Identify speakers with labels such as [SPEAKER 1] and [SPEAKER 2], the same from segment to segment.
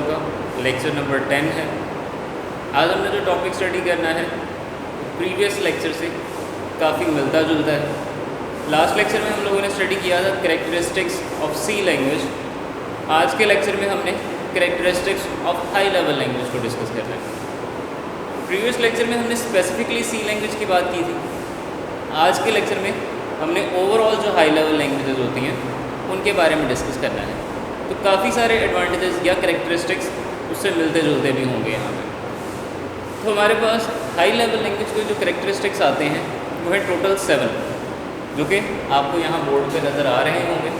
[SPEAKER 1] का lecture number 10 है। आज हमने जो टॉपिक स्टडी करना है प्रीवियस लेक्चर से काफ़ी मिलता जुलता है। लास्ट लेक्चर में हम लोगों ने स्टडी किया था कैरेक्टरिस्टिक्स ऑफ सी लैंग्वेज। आज के लेक्चर में हमने characteristics of high level language को डिस्कस करना है। प्रीवियस लेक्चर में हमने स्पेसिफिकली सी लैंग्वेज की बात की थी। आज के लेक्चर में हमने ओवरऑल जो हाई लेवल लैंग्वेजेस होती हैं उनके बारे में डिस्कस करना है। तो काफ़ी सारे एडवांटेजेस या कैरेक्टरिस्टिक्स उससे मिलते जुलते भी होंगे यहाँ पे। तो हमारे पास हाई लेवल लैंग्वेज के जो कैरेक्टरिस्टिक्स आते हैं वो है टोटल 7, जो कि आपको यहाँ बोर्ड पे नज़र आ रहे होंगे।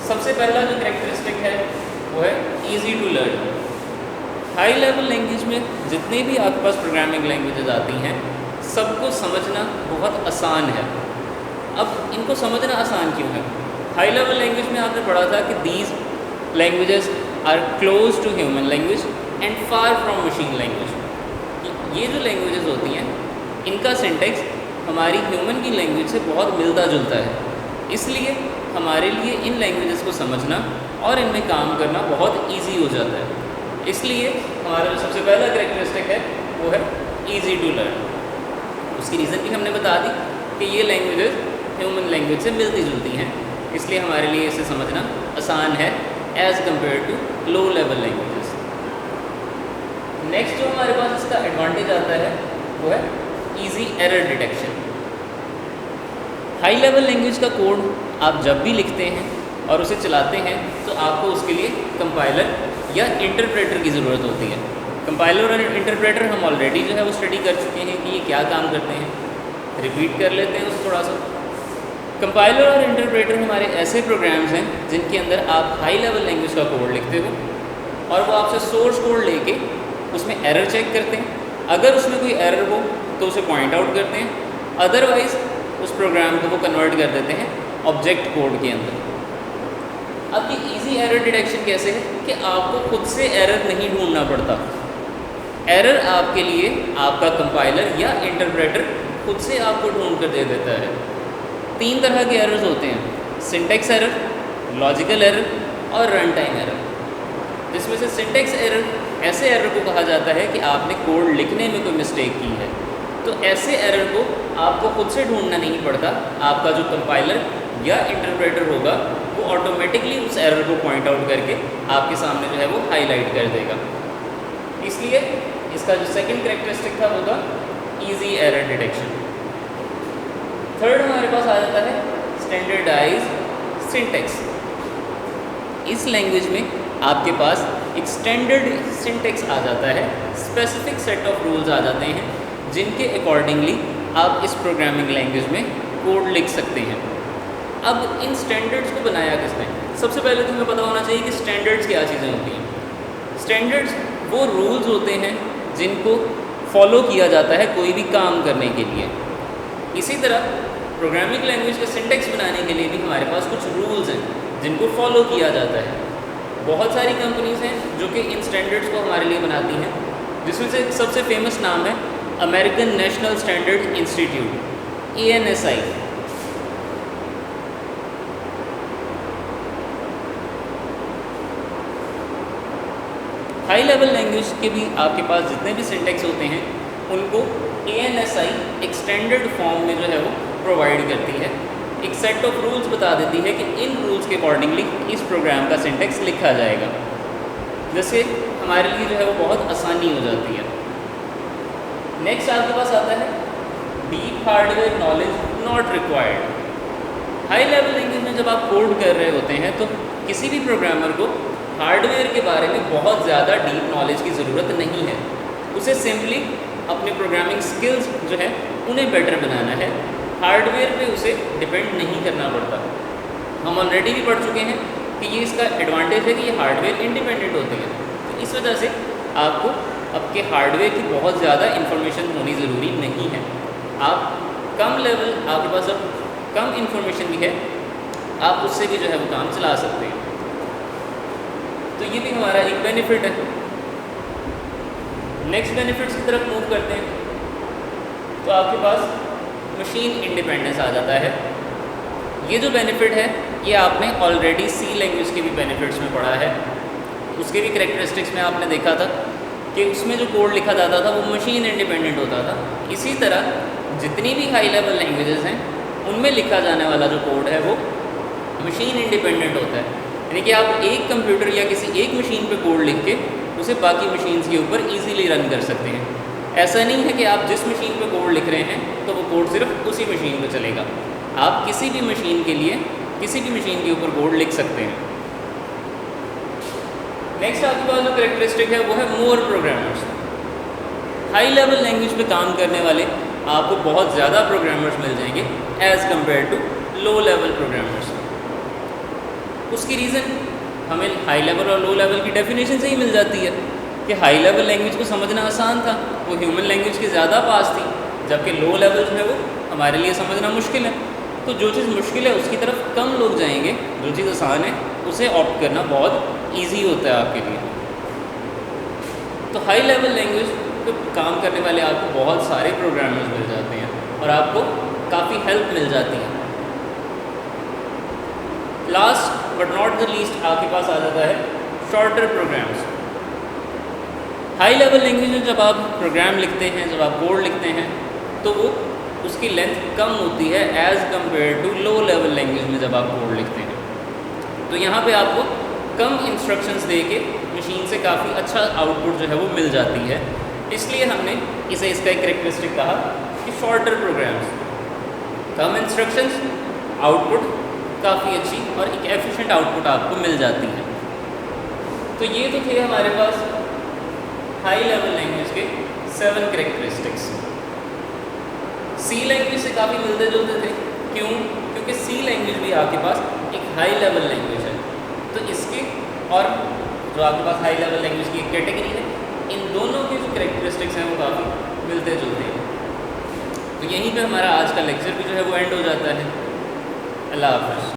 [SPEAKER 1] सबसे पहला जो कैरेक्टरिस्टिक है वो है easy to learn. High level language में जितने भी आपके पास प्रोग्रामिंग लैंग्वेजेस आती हैं सबको समझना बहुत आसान है। अब इनको समझना आसान क्यों है? हाई लेवल लैंग्वेज में आपने पढ़ा था कि these languages are close to human language and far from machine language. ये जो लैंग्वेजेस होती हैं इनका सिंटेक्स हमारी ह्यूमन की लैंग्वेज से बहुत मिलता जुलता है, इसलिए हमारे लिए इन लैंग्वेजेस को समझना और इनमें काम करना बहुत ईजी हो जाता है। इसलिए हमारा जो सबसे पहला कैरेक्टरिस्टिक है वो है ईजी टू लर्न। उसकी रीज़न भी हमने बता दी कि ये लैंग्वेजेस ह्यूमन लैंग्वेज से मिलती जुलती हैं, इसलिए हमारे लिए इसे समझना आसान है as compare to low level languages. Next जो हमारे पास इसका एडवांटेज आता है वो है easy error detection. High level language का कोड आप जब भी लिखते हैं और उसे चलाते हैं तो आपको उसके लिए कंपाइलर या इंटरप्रेटर की ज़रूरत होती है। कंपाइलर और इंटरप्रेटर हम ऑलरेडी जो है वो स्टडी कर चुके हैं कि ये क्या काम करते हैं। रिपीट कर लेते हैं उसे थोड़ा सा। कंपाइलर और इंटरप्रेटर हमारे ऐसे प्रोग्राम्स हैं जिनके अंदर आप हाई लेवल लैंग्वेज का कोड लिखते हो और वो आपसे सोर्स कोड लेके उसमें एरर चेक करते हैं। अगर उसमें कोई एरर हो तो उसे पॉइंट आउट करते हैं, अदरवाइज़ उस प्रोग्राम को वो कन्वर्ट कर देते हैं ऑब्जेक्ट कोड के अंदर। अब ये ईजी एरर डिटेक्शन कैसे है कि आपको खुद से एरर नहीं ढूंढना पड़ता। एरर आपके लिए आपका कंपाइलर या इंटरप्रेटर खुद से आपको ढूंढ कर दे देता है। 3 तरह के एरर्स होते हैं, सिंटेक्स एरर, लॉजिकल एरर और रन टाइम एरर। जिसमें से सिंटेक्स एरर ऐसे एरर को कहा जाता है कि आपने कोड लिखने में कोई मिस्टेक की है, तो ऐसे एरर को आपको खुद से ढूंढना नहीं पड़ता। आपका जो कंपाइलर या इंटरप्रेटर होगा वो ऑटोमेटिकली उस एरर को पॉइंट आउट करके आपके सामने जो है वो हाईलाइट कर देगा। इसलिए इसका जो सेकंड कैरेक्टरिस्टिक था वो था ईजी एरर डिटेक्शन। थर्ड हमारे पास आ जाता है स्टैंडर्डाइज सिंटेक्स। इस लैंग्वेज में आपके पास एक स्टैंडर्ड सिंटेक्स आ जाता है, स्पेसिफिक सेट ऑफ रूल्स आ जाते हैं जिनके अकॉर्डिंगली आप इस प्रोग्रामिंग लैंग्वेज में कोड लिख सकते हैं। अब इन स्टैंडर्ड्स को बनाया किसने? सबसे पहले तो हमें पता होना चाहिए कि स्टैंडर्ड्स क्या चीज़ें होती हैं। स्टैंडर्ड्स वो रूल्स होते हैं जिनको फॉलो किया जाता है कोई भी काम करने के लिए। इसी तरह प्रोग्रामिंग लैंग्वेज का सिंटेक्स बनाने के लिए भी हमारे पास कुछ रूल्स हैं जिनको फॉलो किया जाता है। बहुत सारी कंपनीज हैं जो कि इन स्टैंडर्ड्स को हमारे लिए बनाती हैं, जिसमें से सबसे फेमस नाम है American national standard institute, ANSI। High level language के भी आपके पास जितने भी सिंटेक्स होते हैं उनको ANSI एक स्टैंडर्ड फॉर्म में जो है वो प्रोवाइड करती है। एक सेट ऑफ रूल्स बता देती है कि इन रूल्स के अकॉर्डिंगली इस प्रोग्राम का सिंटेक्स लिखा जाएगा, जिससे हमारे लिए जो है वो बहुत आसानी हो जाती है। नेक्स्ट आपके पास आता है deep hardware knowledge not required. High level language में जब आप कोड कर रहे होते हैं तो किसी भी प्रोग्रामर को हार्डवेयर के बारे में बहुत ज़्यादा डीप नॉलेज की ज़रूरत नहीं है। उसे सिंपली अपने प्रोग्रामिंग स्किल्स जो है उन्हें बेटर बनाना है। हार्डवेयर पे उसे डिपेंड नहीं करना पड़ता। हम ऑलरेडी भी पढ़ चुके हैं कि ये इसका एडवांटेज है कि ये हार्डवेयर इंडिपेंडेंट होते हैं। तो इस वजह से आपको आपके हार्डवेयर की बहुत ज़्यादा इन्फॉर्मेशन होनी ज़रूरी नहीं है। आप कम लेवल, आपके पास जब कम इन्फॉर्मेशन भी है आप उससे भी जो है वो काम चला सकते हैं। तो ये भी हमारा एक बेनिफिट है। नेक्स्ट बेनिफिट्स की तरफ मूव करते हैं तो आपके पास मशीन इंडिपेंडेंस आ जाता है। ये जो बेनिफिट है ये आपने ऑलरेडी सी लैंग्वेज के भी बेनिफिट्स में पढ़ा है। उसके भी करेक्टरिस्टिक्स में आपने देखा था कि उसमें जो कोड लिखा जाता था वो मशीन इंडिपेंडेंट होता था। इसी तरह जितनी भी हाई लेवल लैंग्वेजेस हैं उनमें लिखा जाने वाला जो कोड है वो मशीन इंडिपेंडेंट होता है, यानी कि आप एक कंप्यूटर या किसी एक मशीन पे कोड लिख के उसे बाकी मशीन्स के ऊपर इजीली रन कर सकते हैं। ऐसा नहीं है कि आप जिस मशीन पे कोड लिख रहे हैं तो वो कोड सिर्फ उसी मशीन पे चलेगा, आप किसी भी मशीन के लिए किसी भी मशीन के ऊपर कोड लिख सकते हैं। नेक्स्ट आपके पास जो करेक्टरिस्टिक है वो है मोर प्रोग्रामर्स। हाई लेवल लैंग्वेज पे काम करने वाले आपको बहुत ज़्यादा प्रोग्रामर्स मिल जाएंगे as compare to low level programmers. उसकी रीज़न हमें हाई लेवल और लो लेवल की डेफिनेशन से ही मिल जाती है कि हाई लेवल लैंग्वेज को समझना आसान था, वो ह्यूमन लैंग्वेज के ज़्यादा पास थी, जबकि लो लेवल जो है वो हमारे लिए समझना मुश्किल है। तो जो चीज़ मुश्किल है उसकी तरफ कम लोग जाएंगे, जो चीज़ आसान है उसे ऑप्ट करना बहुत ईजी होता है आपके लिए। तो हाई लेवल लैंग्वेज पे काम करने वाले आपको बहुत सारे प्रोग्रामर्स मिल जाते हैं और आपको काफ़ी हेल्प मिल जाती है। Last but not the least आपके पास आ जाता है shorter programs. High level language में जब आप प्रोग्राम लिखते हैं, जब आप कोड लिखते हैं तो वो उसकी लेंथ कम होती है as compare to low level language में जब आप कोड लिखते हैं। तो यहाँ पे आपको कम इंस्ट्रक्शंस दे के मशीन से काफ़ी अच्छा आउटपुट जो है वो मिल जाती है, इसलिए हमने इसे इसका एक करेक्टरिस्टिक कहा कि शॉर्टर प्रोग्राम्स, कम इंस्ट्रक्शंस, आउटपुट काफ़ी अच्छी और एक एफिशिएंट आउटपुट आपको मिल जाती है। तो ये तो थे हमारे पास हाई लेवल लैंग्वेज के 7 करेक्टरिस्टिक्स। सी लैंग्वेज से काफ़ी मिलते जुलते थे, क्यों? क्योंकि सी लैंग्वेज भी आपके पास एक हाई लेवल लैंग्वेज है। तो इसके और जो आपके पास हाई लेवल लैंग्वेज की एक कैटेगरी है, इन दोनों के जो करेक्टरिस्टिक्स हैं वो काफ़ी मिलते जुलते हैं। तो यहीं पे हमारा आज का लेक्चर भी जो है वो एंड हो जाता है। अल्लाह हाफ़िज़।